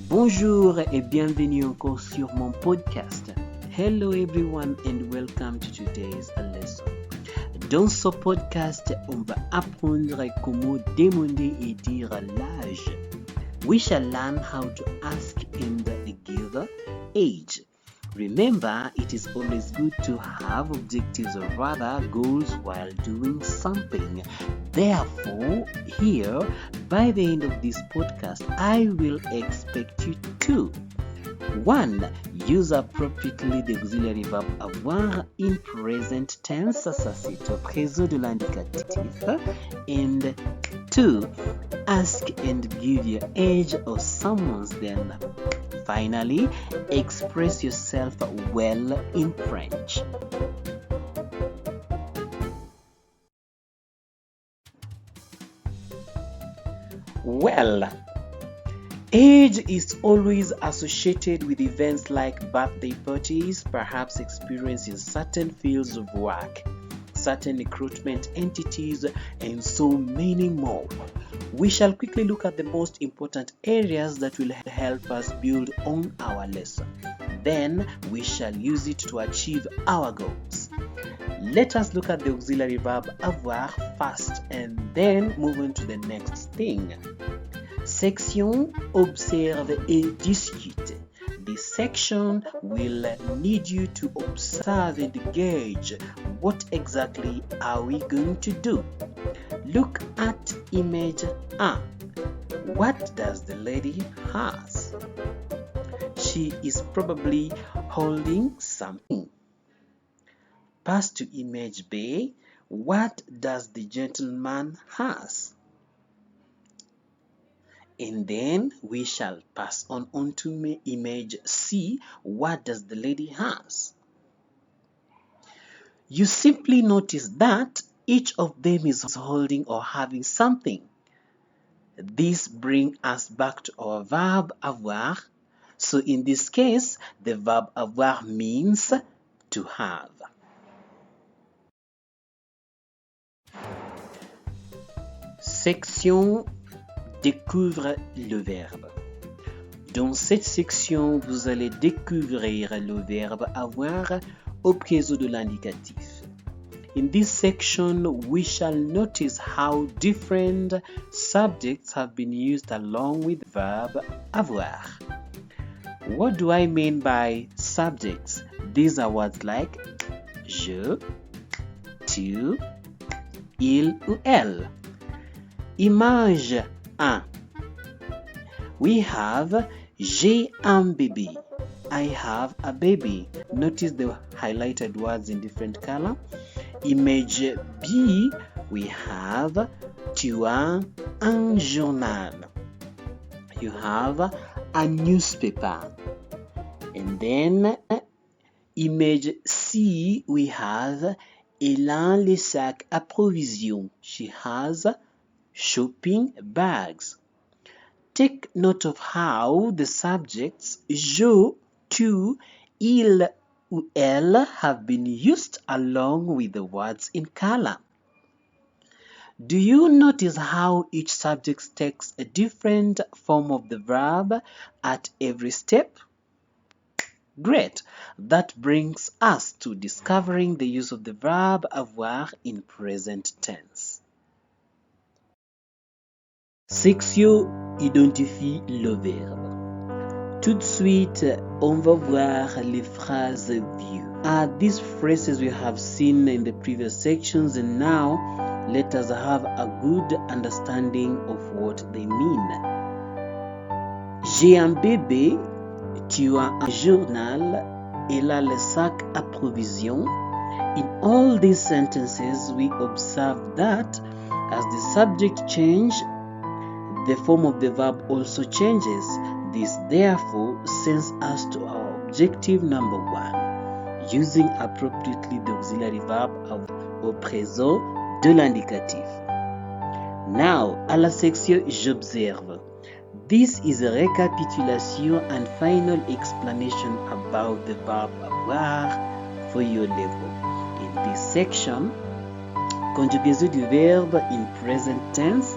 Bonjour et bienvenue encore sur mon podcast. Hello everyone and welcome to today's lesson. Dans ce podcast, on va apprendre comment demander et dire l'âge. We shall learn how to ask and give age. Remember, it is always good to have objectives or rather goals while doing something. Therefore, here, by the end of this podcast, I will expect you to 1. Use appropriately the auxiliary verb avoir in present tense, ça c'est au présent de l'indicatif. And 2. Ask and give your age or someone's then. Finally, express yourself well in French. Well, age is always associated with events like birthday parties, perhaps experience in certain fields of work, certain recruitment entities, and so many more. We shall quickly look at the most important areas that will help us build on our lesson. Then we shall use it to achieve our goals. Let us look at the auxiliary verb avoir first and then move on to the next thing. Section observe et discute. This section will need you to observe and gauge what exactly are we going to do. Look at image 1. What does the lady has? She is probably holding something. Pass to image B. What does the gentleman has? And then we shall pass on to image C. What does the lady has? You simply notice that each of them is holding or having something. This brings us back to our verb avoir. So in this case, the verb avoir means to have. Section découvre le verbe. Dans cette section, vous allez découvrir le verbe avoir au présent de l'indicatif. In this section, we shall notice how different subjects have been used along with the verb avoir. What do I mean by subjects? These are words like je, tu, il ou elle. Image 1. We have j'ai un bébé. I have a baby. Notice the highlighted words in different color. Image B, we have tu as un journal. You have a newspaper. And then image C, we have elle a les sacs à provisions. She has shopping bags. Take note of how the subjects je, tu, il ou elle have been used along with the words in color. Do you notice how each subject takes a different form of the verb at every step? Great! That brings us to discovering the use of the verb avoir in present tense. Section identifie le verbe. Tout de suite, on va voir les phrases view. These phrases we have seen in the previous sections, and now let us have a good understanding of what they mean. J'ai un bébé, tu as un journal, elle a le sac à provisions. In all these sentences, we observe that as the subject changes, the form of the verb also changes. This therefore sends us to our objective number 1, using appropriately the auxiliary verb au présent de l'indicatif. Now, à la section j'observe. This is a recapitulation and final explanation about the verb avoir for your level. In this section, conjugaison du verbe in present tense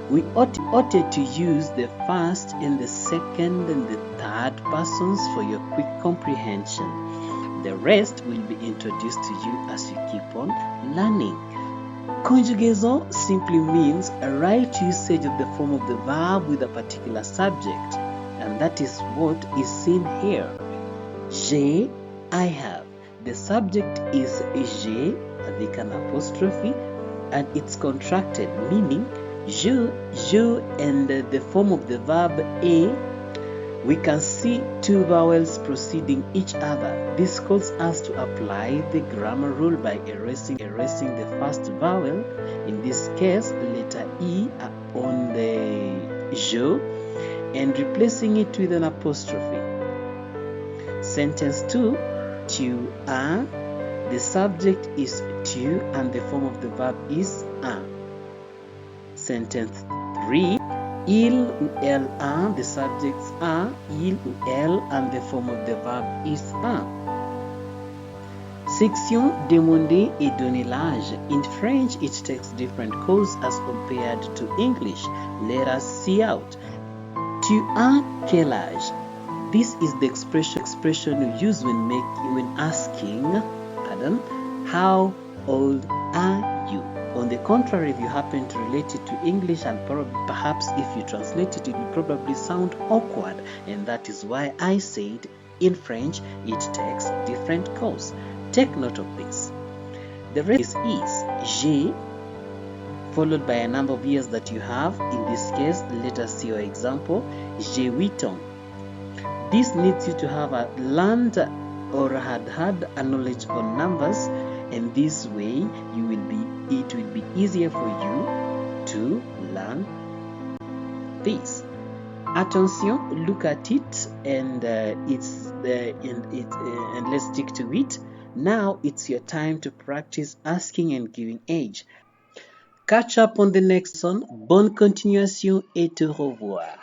We ought to use the first and the second and the third persons for your quick comprehension. The rest will be introduced to you as you keep on learning. Conjugaison simply means a right usage of the form of the verb with a particular subject, and that is what is seen here. J'ai, I have. The subject is j'ai with an apostrophe, and it's contracted, meaning je, and the form of the verb est. We can see two vowels preceding each other. This calls us to apply the grammar rule by erasing the first vowel, in this case letter E on the je, and replacing it with an apostrophe. Sentence 2, tu as. The subject is tu and the form of the verb is a. Sentence 3, il ou elle a. The subjects are il ou elle and the form of the verb is a. Section demander et donner l'âge. In French, it takes different codes as compared to English. Let us see out. Tu as quel âge? This is the expression you use when asking, how old are you? On the contrary, if you happen to relate it to English, and perhaps if you translate it, it will probably sound awkward, and that is why I said in French it takes different codes. Take note of this. The rest is j'ai, followed by a number of years that you have. In this case, let us see your example. J'ai 8 ans. This needs you to have learned or had a knowledge on numbers, and this way it will be easier for you to learn this. Attention, look at it, and let's stick to it. Now it's your time to practice asking and giving age. Catch up on the next one. Bonne continuation et au revoir.